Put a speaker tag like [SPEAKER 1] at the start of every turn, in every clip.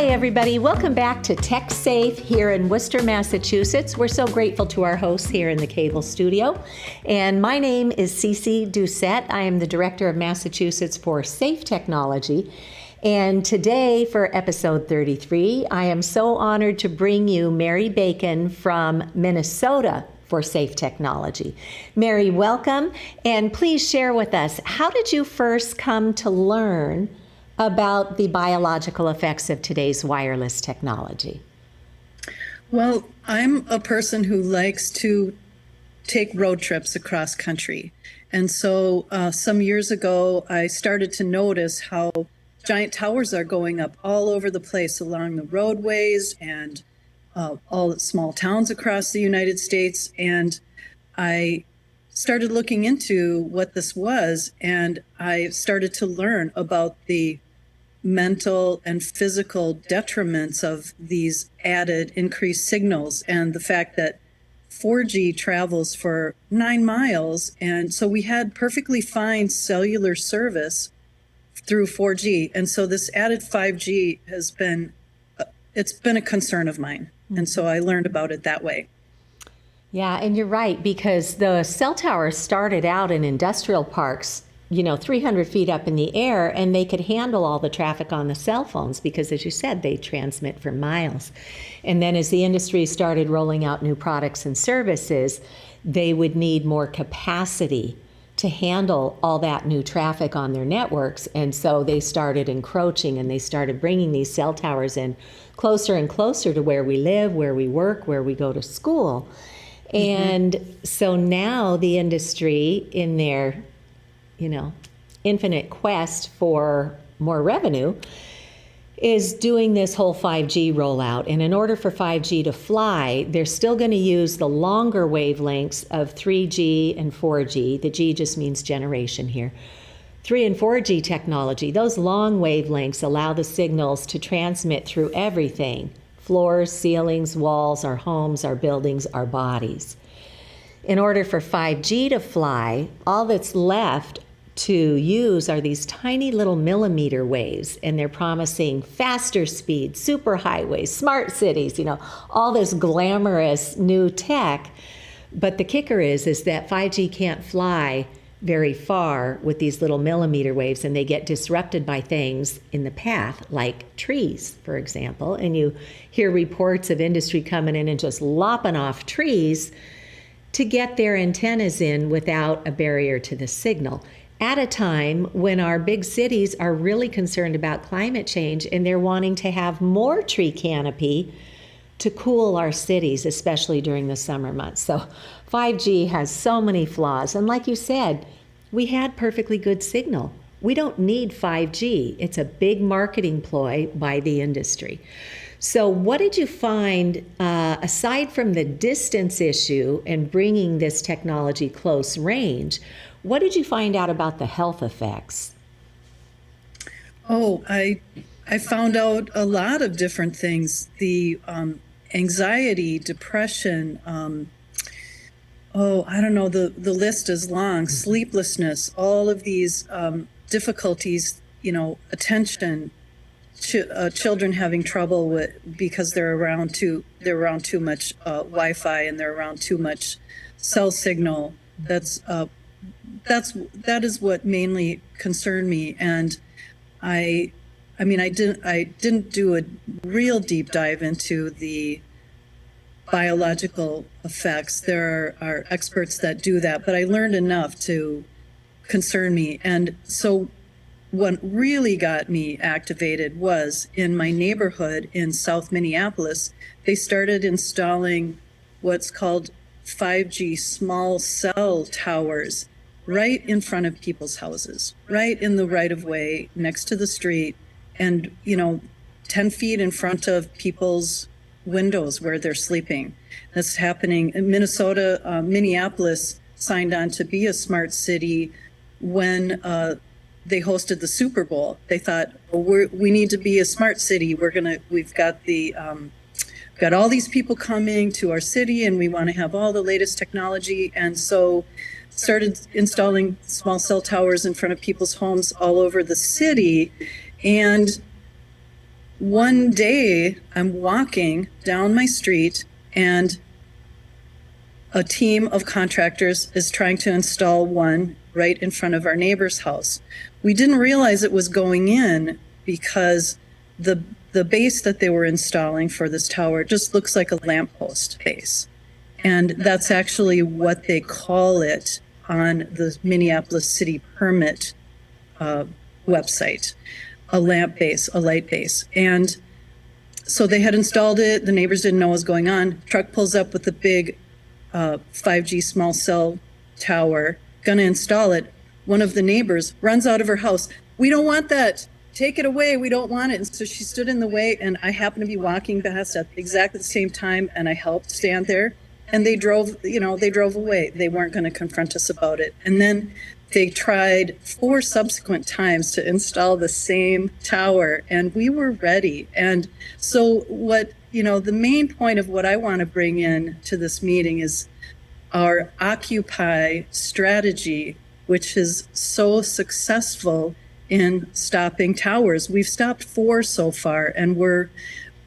[SPEAKER 1] Hi, everybody. Welcome back to Tech Safe here in Worcester, Massachusetts. We're so grateful to our hosts here in the Cable Studio. And my name is Cece Doucette. I am the Director of Massachusetts for Safe Technology. And today, for episode 33, I am so honored to bring you Mary Bacon from Minnesota for Safe Technology. Mary, welcome. And please share with us, how did you first come to learn about the biological effects of today's wireless technology?
[SPEAKER 2] Well, I'm a person who likes to take road trips across country. And so some years ago, I started to notice how giant towers are going up all over the place along the roadways and all the small towns across the United States. And I started looking into what this was, and I started to learn about the mental and physical detriments of these added increased signals and the fact that 4G travels for 9 miles. And so we had perfectly fine cellular service through 4G. And so this added 5G has been, it's been a concern of mine. And so I learned about it that way.
[SPEAKER 1] Yeah, and you're right, because the cell towers started out in industrial parks 300 feet up in the air, and they could handle all the traffic on the cell phones because, as you said, they transmit for miles. And then as the industry started rolling out new products and services, they would need more capacity to handle all that new traffic on their networks. And so they started encroaching, and they started bringing these cell towers in closer and closer to where we live, where we work, where we go to school. And so now the industry, in their infinite quest for more revenue, is doing this whole 5G rollout. And in order for 5G to fly, they're still going to use the longer wavelengths of 3G and 4G. The G just means generation here. 3 and 4G technology, those long wavelengths allow the signals to transmit through everything: floors, ceilings, walls, our homes, our buildings, our bodies. In order for 5G to fly, all that's left to use are these tiny little millimeter waves, and they're promising faster speeds, super highways, smart cities, all this glamorous new tech. But the kicker is that 5G can't fly very far with these little millimeter waves, and they get disrupted by things in the path, like trees, for example. And you hear reports of industry coming in and just lopping off trees to get their antennas in without a barrier to the signal, at a time when our big cities are really concerned about climate change, and they're wanting to have more tree canopy to cool our cities, especially during the summer months. So 5G has so many flaws. And like you said, we had perfectly good signal. We don't need 5G. It's a big marketing ploy by the industry. So what did you find, aside from the distance issue and bringing this technology close range, what did you find out about the health effects?
[SPEAKER 2] Oh, I found out a lot of different things. The anxiety, depression, I don't know, the list is long, sleeplessness, all of these difficulties, attention, children having trouble with because they're around too much Wi-Fi, and they're around too much cell signal. That is what mainly concerned me. And I didn't do a real deep dive into the biological effects. There are experts that do that, but I learned enough to concern me. And so what really got me activated was in my neighborhood in South Minneapolis, they started installing what's called 5G small cell towers right in front of people's houses, right in the right of way next to the street, and 10 feet in front of people's windows where they're sleeping. That's happening in Minnesota. Minneapolis signed on to be a smart city when they hosted the Super Bowl. They thought, we need to be a smart city. We've got all these people coming to our city, and we want to have all the latest technology. And so started installing small cell towers in front of people's homes all over the city. And one day I'm walking down my street and a team of contractors is trying to install one right in front of our neighbor's house. We didn't realize it was going in because the base that they were installing for this tower just looks like a lamppost base. And that's actually what they call it on the Minneapolis city permit website, a lamp base, a light base. And so they had installed it. The neighbors didn't know what was going on. Truck pulls up with the big 5G small cell tower, gonna install it. One of the neighbors runs out of her house. We don't want that. Take it away. We don't want it. And so she stood in the way, and I happened to be walking past at exactly the same time, and I helped stand there. And they drove away. They weren't going to confront us about it. And then they tried 4 subsequent times to install the same tower, and we were ready. And so the main point of what I want to bring in to this meeting is our Occupy strategy, which is so successful in stopping towers. We've stopped 4 so far, and we're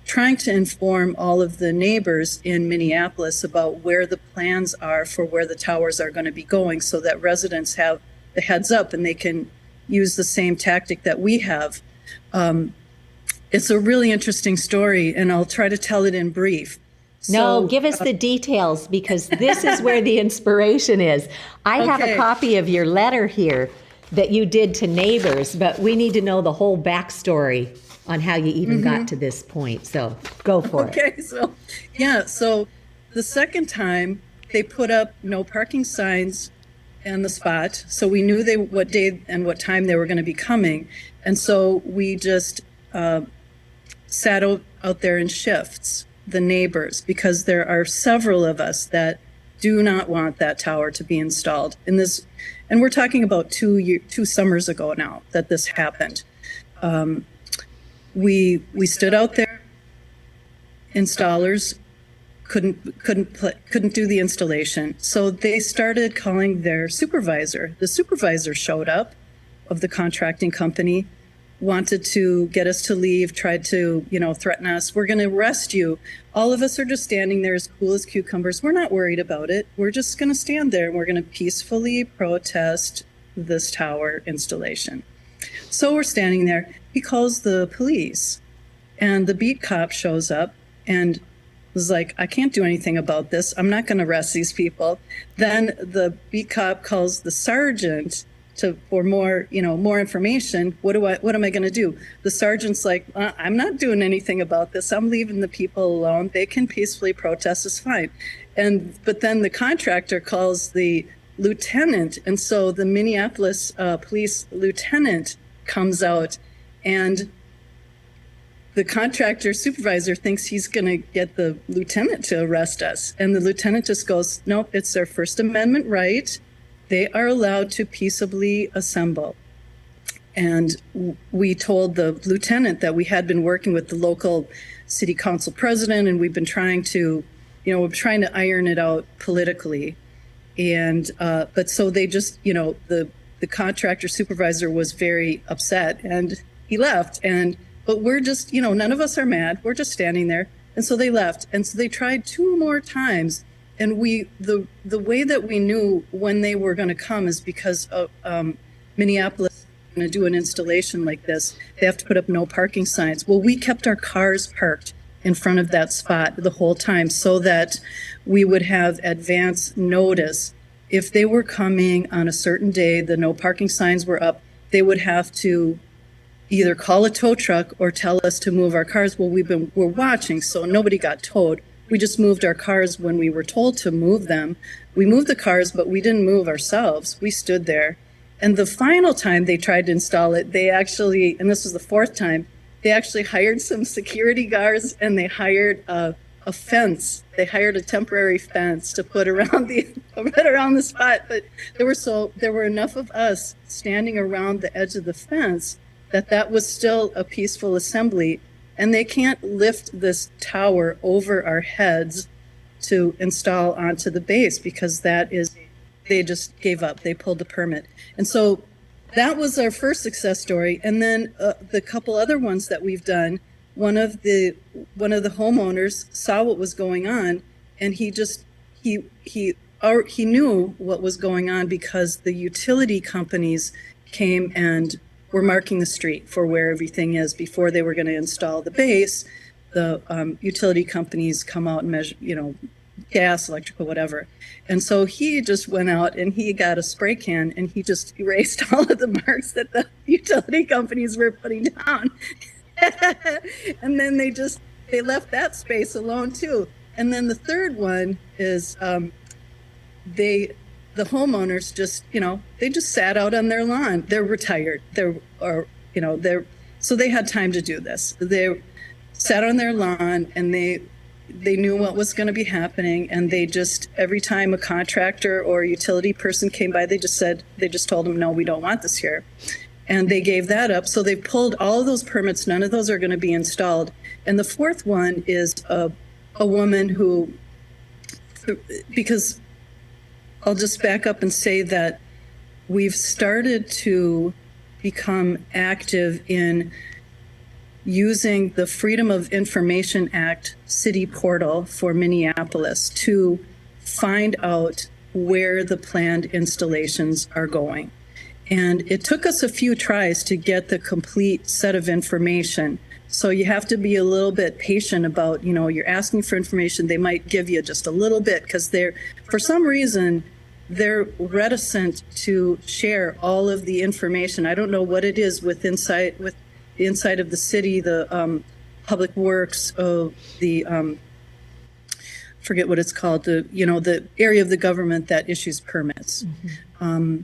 [SPEAKER 2] trying to inform all of the neighbors in Minneapolis about where the plans are for where the towers are going to be going, so that residents have the heads up and they can use the same tactic that we have. It's a really interesting story, and I'll try to tell it in brief.
[SPEAKER 1] No, give us the details, because this is where the inspiration is. I have a copy of your letter here that you did to neighbors, but we need to know the whole backstory on how you even got to this point. So go for it.
[SPEAKER 2] Okay, so the second time they put up no parking signs on the spot, so we knew what day and what time they were going to be coming, and so we just sat out there in shifts, the neighbors, because there are several of us that do not want that tower to be installed in this. And we're talking about 2 summers ago now that this happened. We stood out there. Installers couldn't do the installation, so they started calling their supervisor. The supervisor showed up of the contracting company, wanted to get us to leave, tried to threaten us. We're going to arrest you. All of us are just standing there as cool as cucumbers. We're not worried about it. We're just going to stand there and we're going to peacefully protest this tower installation. So we're standing there. He calls the police, and the beat cop shows up and was like, I can't do anything about this. I'm not going to arrest these people. Then the beat cop calls the sergeant for more information. What am I going to do? The sergeant's like, I'm not doing anything about this. I'm leaving the people alone. They can peacefully protest. It's fine. But then the contractor calls the lieutenant, and so the Minneapolis police lieutenant comes out, and the contractor supervisor thinks he's going to get the lieutenant to arrest us, and the lieutenant just goes, nope, it's their First Amendment right. They are allowed to peaceably assemble. And we told the lieutenant that we had been working with the local city council president, and we've been trying to iron it out politically. And but so they just, the contractor supervisor was very upset, and he left. But we're just, none of us are mad. We're just standing there. And so they left. And so they tried 2 more times. And the way that we knew when they were going to come is because of Minneapolis is going to do an installation like this. They have to put up no parking signs. Well, we kept our cars parked in front of that spot the whole time so that we would have advance notice. If they were coming on a certain day, the no parking signs were up, they would have to either call a tow truck or tell us to move our cars. Well, we're watching, so nobody got towed. We just moved our cars when we were told to move them. We moved the cars, but we didn't move ourselves. We stood there. And the final time they tried to install it, they actually, and this was the 4th time, they actually hired some security guards, and they hired a fence. They hired a temporary fence to put around the spot. But there were enough of us standing around the edge of the fence that was still a peaceful assembly. And they can't lift this tower over our heads to install onto the base, because they just gave up. They pulled the permit. And so that was our first success story. And then the couple other ones that we've done, one of the homeowners saw what was going on, and he knew what was going on because the utility companies came and were marking the street for where everything is before they were going to install the base. The utility companies come out and measure, gas, electrical, whatever. And so he just went out and he got a spray can and he just erased all of the marks that the utility companies were putting down. And then they left that space alone too. And then the third one is the homeowners just, they just sat out on their lawn. They're retired. So they had time to do this. They sat on their lawn and they knew what was going to be happening, and they just, every time a contractor or utility person came by, they just told them, no, we don't want this here. And they gave that up. So they pulled all of those permits. None of those are going to be installed. And the fourth one is a woman who, because I'll just back up and say that we've started to become active in using the Freedom of Information Act city portal for Minneapolis to find out where the planned installations are going. And it took us a few tries to get the complete set of information. So you have to be a little bit patient about, you're asking for information. They might give you just a little bit because for some reason, they're reticent to share all of the information. I don't know what it is with the inside of the city, the public works, the forget what it's called, the area of the government that issues permits. Mm-hmm.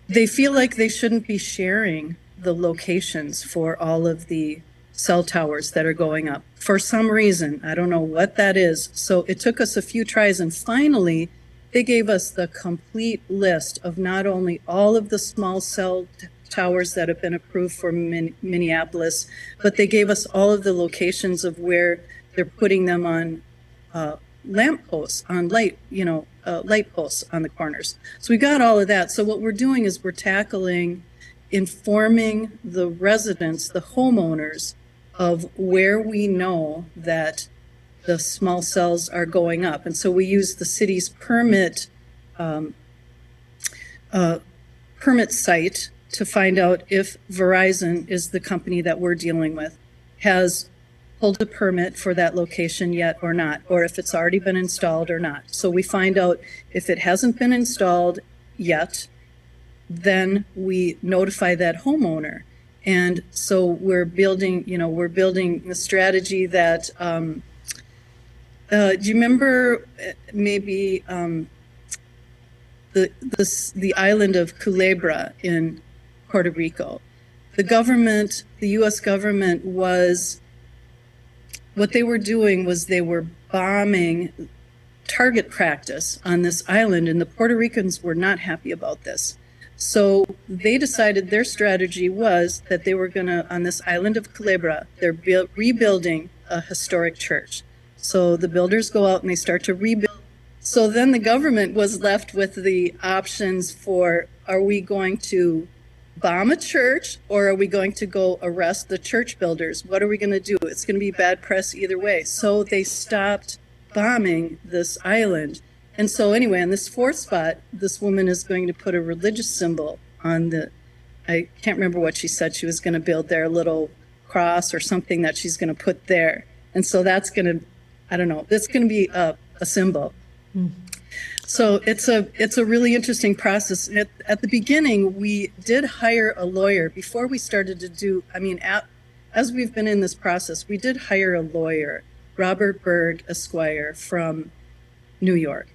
[SPEAKER 2] They feel like they shouldn't be sharing the locations for all of the cell towers that are going up for some reason. I don't know what that is. So it took us a few tries, and finally they gave us the complete list of not only all of the small cell towers that have been approved for Minneapolis, but they gave us all of the locations of where they're putting them on lamp posts, on light posts on the corners. So we got all of that. So what we're doing is we're tackling informing the residents, the homeowners, of where we know that the small cells are going up. And so we use the city's permit site to find out if Verizon is the company that we're dealing with, has pulled a permit for that location yet or not, or if it's already been installed or not. So we find out if it hasn't been installed yet, then we notify that homeowner. And so we're building the strategy that, do you remember maybe the island of Culebra in Puerto Rico? The U.S. government what they were doing was they were bombing target practice on this island, and the Puerto Ricans were not happy about this. So they decided their strategy was that they were going to, on this island of Culebra, they're rebuilding a historic church. So the builders go out and they start to rebuild. So then the government was left with the options for, are we going to bomb a church, or are we going to go arrest the church builders? What are we going to do? It's going to be bad press either way. So they stopped bombing this island. And so anyway, on this fourth spot, this woman is going to put a religious symbol on I can't remember what she said she was going to build there, a little cross or something that she's going to put there. And so that's going to, I don't know, that's going to be a symbol. Mm. So it's a really interesting process. At the beginning, we did hire a lawyer before we started to do, as we've been in this process, we did hire a lawyer, Robert Berg Esquire from New York.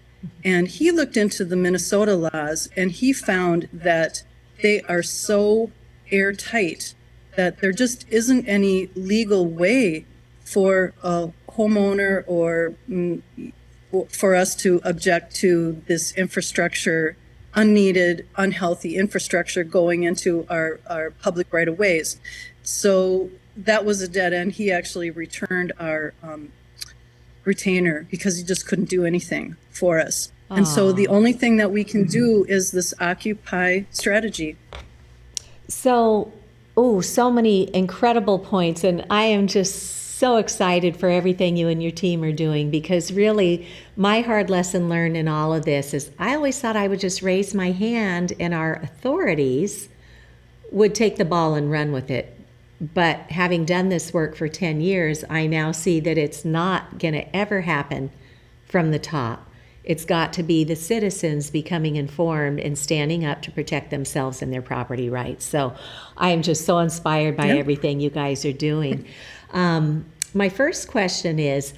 [SPEAKER 2] And he looked into the Minnesota laws, and he found that they are so airtight that there just isn't any legal way for a homeowner or for us to object to this infrastructure, unneeded, unhealthy infrastructure going into our public right-of-ways. So that was a dead end. He actually returned our retainer because he just couldn't do anything for us. Aww. And so the only thing that we can do is this Occupy strategy.
[SPEAKER 1] So Oh, so many incredible points. And I am just so excited for everything you and your team are doing, because really my hard lesson learned in all of this is I always thought I would just raise my hand and our authorities would take the ball and run with it. But having done this work for 10 years, I now see that it's not going to ever happen from the top. It's got to be the citizens becoming informed and standing up to protect themselves and their property rights. So I am just so inspired by everything you guys are doing. My first question is,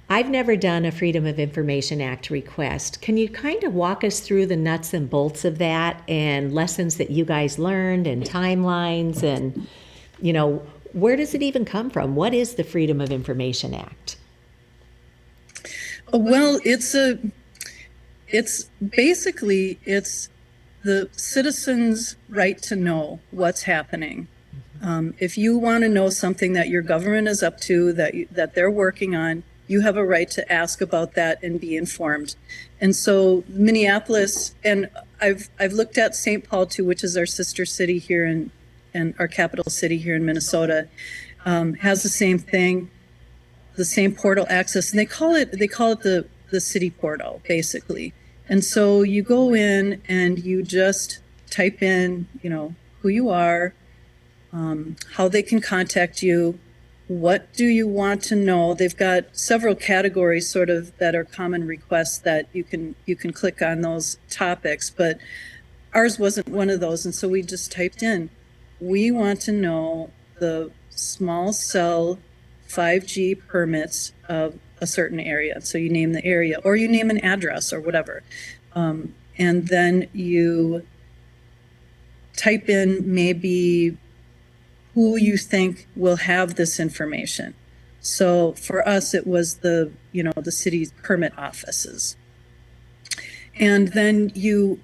[SPEAKER 1] I've never done a Freedom of Information Act request. Can you kind of walk us through the nuts and bolts of that and lessons that you guys learned and timelines and, where does it even come from? What is the Freedom of Information Act?
[SPEAKER 2] Well, it's basically the citizens' right to know what's happening. If you want to know something that your government is up to, that they're working on, you have a right to ask about that and be informed. And so Minneapolis, and I've looked at St. Paul too, which is our sister city here and our capital city here in Minnesota, has the same thing, the same portal access, and they call it the city portal basically. And so you go in and you just type in, who you are, how they can contact you, what do you want to know. They've got several categories sort of that are common requests that you can click on those topics, but ours wasn't one of those. And so we just typed in, we want to know the small cell 5G permits of a certain area. So you name the area or you name an address or whatever. And then you type in maybe who you think will have this information. So for us, it was the city's permit offices. And then you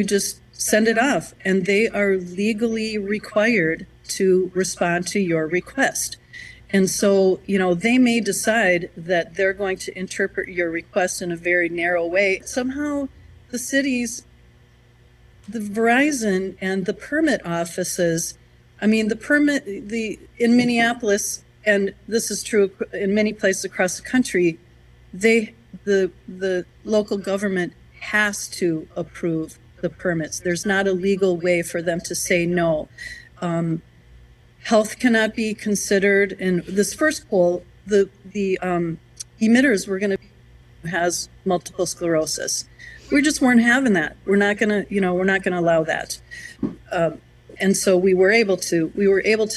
[SPEAKER 2] just send it off, and they are legally required to respond to your request. And so, they may decide that they're going to interpret your request in a very narrow way. Somehow the Verizon and the permit offices, in Minneapolis, and this is true in many places across the country, the local government has to approve the permits. There's not a legal way for them to say no. Health cannot be considered. In this first poll, the emitters were going to has multiple sclerosis. We just weren't having that. We're not going to allow that. And so we were able to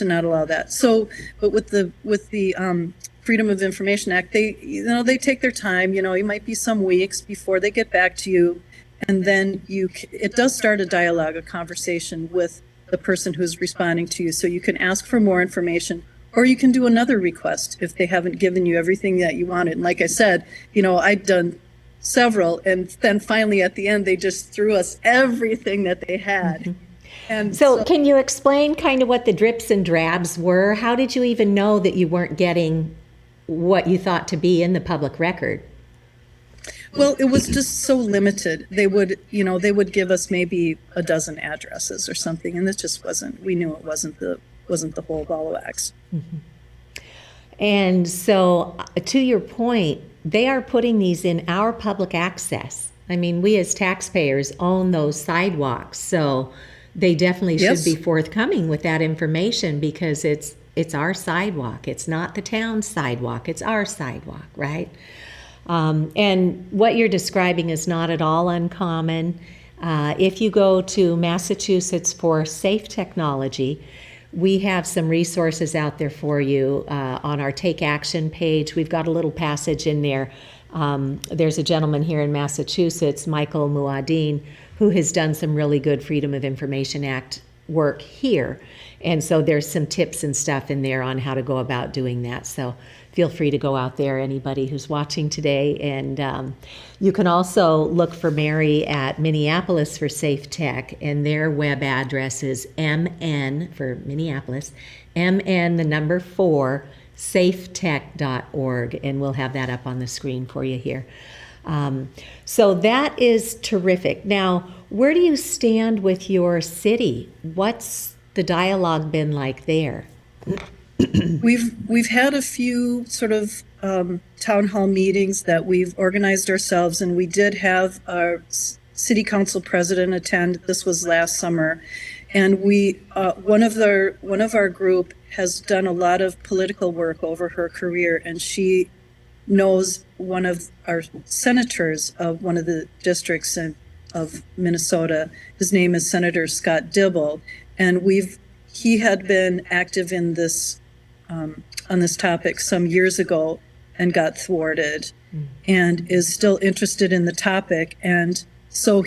[SPEAKER 2] not allow that. So, but with the Freedom of Information Act, they take their time. It might be some weeks before they get back to you, and then it does start a dialogue, a conversation with the person who's responding to you. So you can ask for more information, or you can do another request if they haven't given you everything that you wanted. And like I said, I'd done several, and then finally at the end they just threw us everything that they had. Mm-hmm. And
[SPEAKER 1] so can you explain kind of what the drips and drabs were? How did you even know that you weren't getting what you thought to be in the public record?
[SPEAKER 2] Well, it was just so limited. They would give us maybe a dozen addresses or something, and it just wasn't. We knew it wasn't the whole ball of wax.
[SPEAKER 1] Mm-hmm. And so, to your point, they are putting these in our public access. We as taxpayers own those sidewalks, so they definitely should be forthcoming with that information, because it's our sidewalk. It's not the town's sidewalk. It's our sidewalk, right? And what you're describing is not at all uncommon. If you go to Massachusetts for Safe Technology, we have some resources out there for you on our Take Action page. We've got a little passage in there. There's a gentleman here in Massachusetts, Michael Muad'Din, who has done some really good Freedom of Information Act work here. And so there's some tips and stuff in there on how to go about doing that. So feel free to go out there, anybody who's watching today. And you can also look for Mary at Minneapolis for Safe Tech, and their web address is MN for Minneapolis, MN, the number 4, safetech.org. And we'll have that up on the screen for you here. So that is terrific. Now, where do you stand with your city? What's the dialogue been like there?
[SPEAKER 2] We've had a few sort of town hall meetings that we've organized ourselves, and we did have our city council president attend. This was last summer, and we one of our group has done a lot of political work over her career, and she knows one of our senators of one of the districts of Minnesota. His name is Senator Scott Dibble, and he had been active in this on this topic some years ago and got thwarted, and is still interested in the topic. And so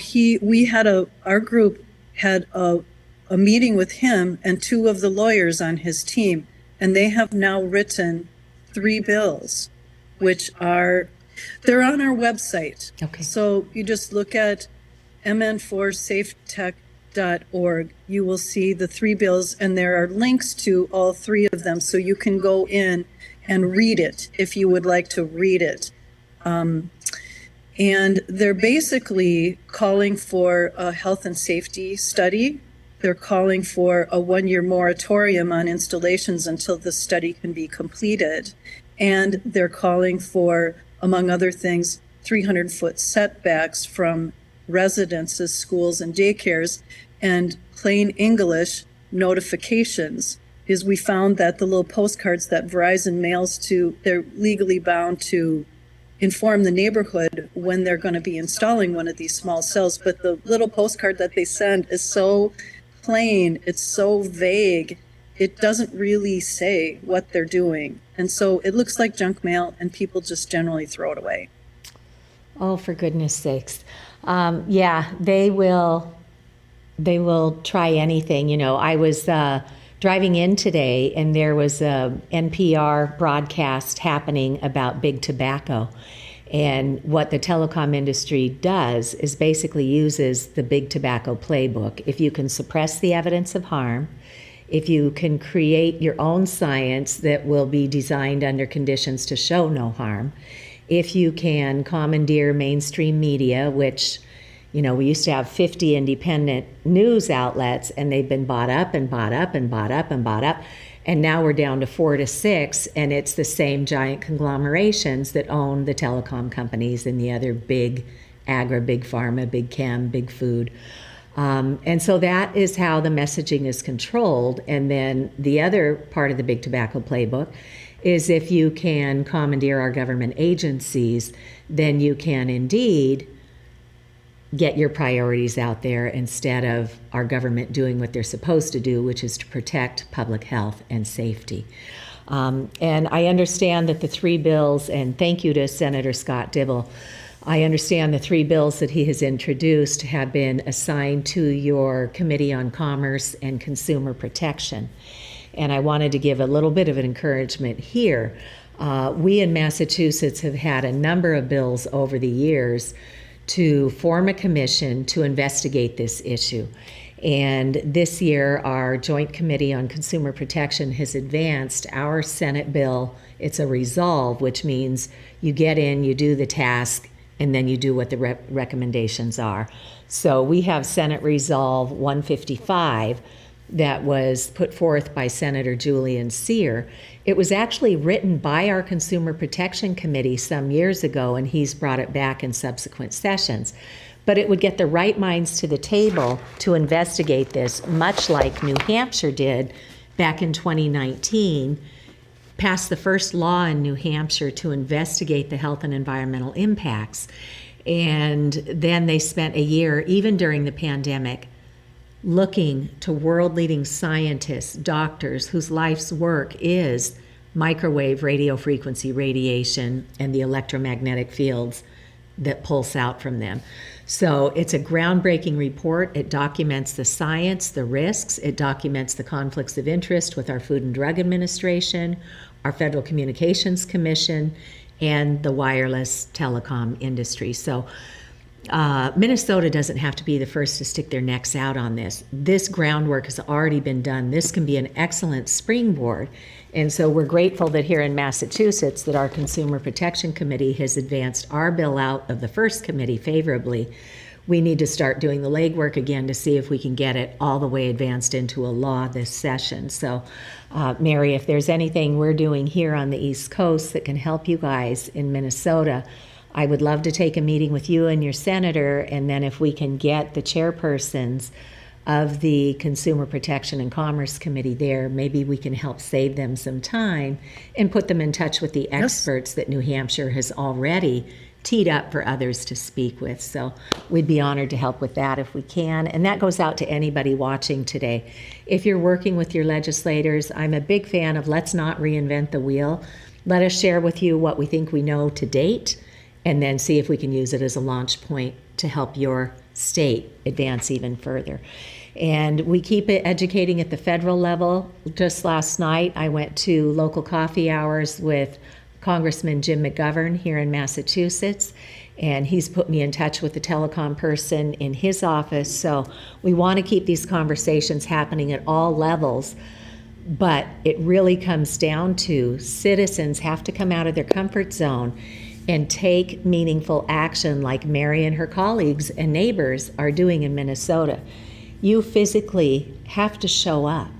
[SPEAKER 2] our group had a meeting with him and two of the lawyers on his team, and they have now written 3 bills, which they're on our website.
[SPEAKER 1] Okay.
[SPEAKER 2] So you just look at mn4safetech.org. You will see the 3 bills, and there are links to all 3 of them, so you can go in and read it if you would like to read it. And they're basically calling for a health and safety study. They're calling for a 1-year moratorium on installations until the study can be completed. And they're calling for, among other things, 300-foot setbacks from residences, schools, and daycares, and plain English notifications. Because we found that the little postcards that Verizon mails they're legally bound to inform the neighborhood when they're going to be installing one of these small cells. But the little postcard that they send is so plain, it's so vague, it doesn't really say what they're doing. And so it looks like junk mail, and people just generally throw it away.
[SPEAKER 1] Oh, for goodness sakes. Yeah, they will try anything. I was driving in today, and there was a NPR broadcast happening about big tobacco. And what the telecom industry does is basically uses the big tobacco playbook. If you can suppress the evidence of harm, if you can create your own science that will be designed under conditions to show no harm, if you can commandeer mainstream media, which, we used to have 50 independent news outlets, and they've been bought up and bought up and bought up and bought up. And now we're down to 4 to 6, and it's the same giant conglomerations that own the telecom companies and the other big agri, big pharma, big chem, big food. And so that is how the messaging is controlled. And then the other part of the big tobacco playbook is if you can commandeer our government agencies, then you can indeed get your priorities out there instead of our government doing what they're supposed to do, which is to protect public health and safety. And I understand that the 3 bills, and thank you to Senator Scott Dibble, I understand the 3 bills that he has introduced have been assigned to your Committee on Commerce and Consumer Protection. And I wanted to give a little bit of an encouragement here. We in Massachusetts have had a number of bills over the years to form a commission to investigate this issue. And this year, our Joint Committee on Consumer Protection has advanced our Senate bill. It's a resolve, which means you get in, you do the task, and then you do what the recommendations are. So we have Senate Resolve 155 that was put forth by Senator Julian Sear. It was actually written by our Consumer Protection Committee some years ago, and he's brought it back in subsequent sessions. But it would get the right minds to the table to investigate this, much like New Hampshire did back in 2019, passed the first law in New Hampshire to investigate the health and environmental impacts. And then they spent a year, even during the pandemic, looking to world-leading scientists, doctors whose life's work is microwave radio frequency radiation and the electromagnetic fields that pulse out from them. So it's a groundbreaking report. It documents the science, the risks. It documents the conflicts of interest with our Food and Drug Administration, our Federal Communications Commission, and the wireless telecom industry. So Minnesota doesn't have to be the first to stick their necks out on this. This groundwork has already been done. This can be an excellent springboard. And so we're grateful that here in Massachusetts that our Consumer Protection Committee has advanced our bill out of the first committee favorably, we need to start doing the legwork again to see if we can get it all the way advanced into a law this session. So, Mary, if there's anything we're doing here on the East Coast that can help you guys in Minnesota, I would love to take a meeting with you and your senator, and then if we can get the chairpersons of the Consumer Protection and Commerce Committee there, maybe we can help save them some time and put them in touch with the experts that New Hampshire has already teed up for others to speak with. So we'd be honored to help with that if we can. And that goes out to anybody watching today. If you're working with your legislators, I'm a big fan of let's not reinvent the wheel. Let us share with you what we think we know to date, and then see if we can use it as a launch point to help your state advance even further. And we keep it educating at the federal level. Just last night, I went to local coffee hours with Congressman Jim McGovern here in Massachusetts, and he's put me in touch with the telecom person in his office. So we want to keep these conversations happening at all levels, but it really comes down to citizens have to come out of their comfort zone and take meaningful action like Mary and her colleagues and neighbors are doing in Minnesota. You physically have to show up.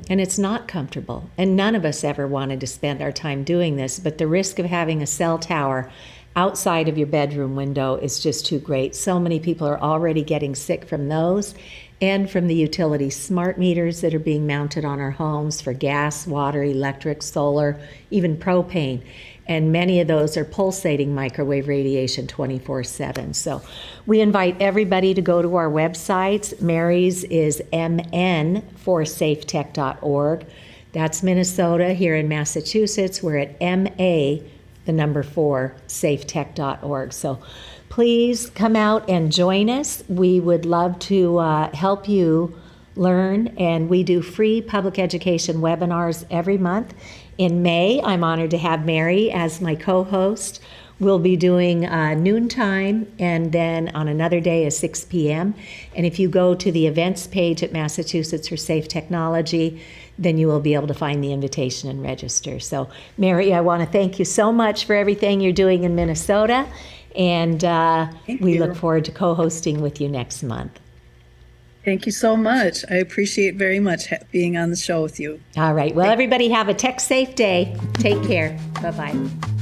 [SPEAKER 1] And it's not comfortable. And none of us ever wanted to spend our time doing this, but the risk of having a cell tower outside of your bedroom window is just too great. So many people are already getting sick from those and from the utility smart meters that are being mounted on our homes for gas, water, electric, solar, even propane. And many of those are pulsating microwave radiation 24/7. So we invite everybody to go to our websites. Mary's is mn4safetech.org. That's Minnesota. Here in Massachusetts, we're at ma4safetech.org. So please come out and join us. We would love to help you learn, and we do free public education webinars every month. In May, I'm honored to have Mary as my co-host. We'll be doing noontime, and then on another day is 6 p.m. And if you go to the events page at Massachusetts for Safe Technology, then you will be able to find the invitation and register. So, Mary, I want to thank you so much for everything you're doing in Minnesota, and we look forward to co-hosting with you next month.
[SPEAKER 2] Thank you so much. I appreciate very much being on the show with you.
[SPEAKER 1] All right. Well, everybody have a tech safe day. Take care. Bye-bye.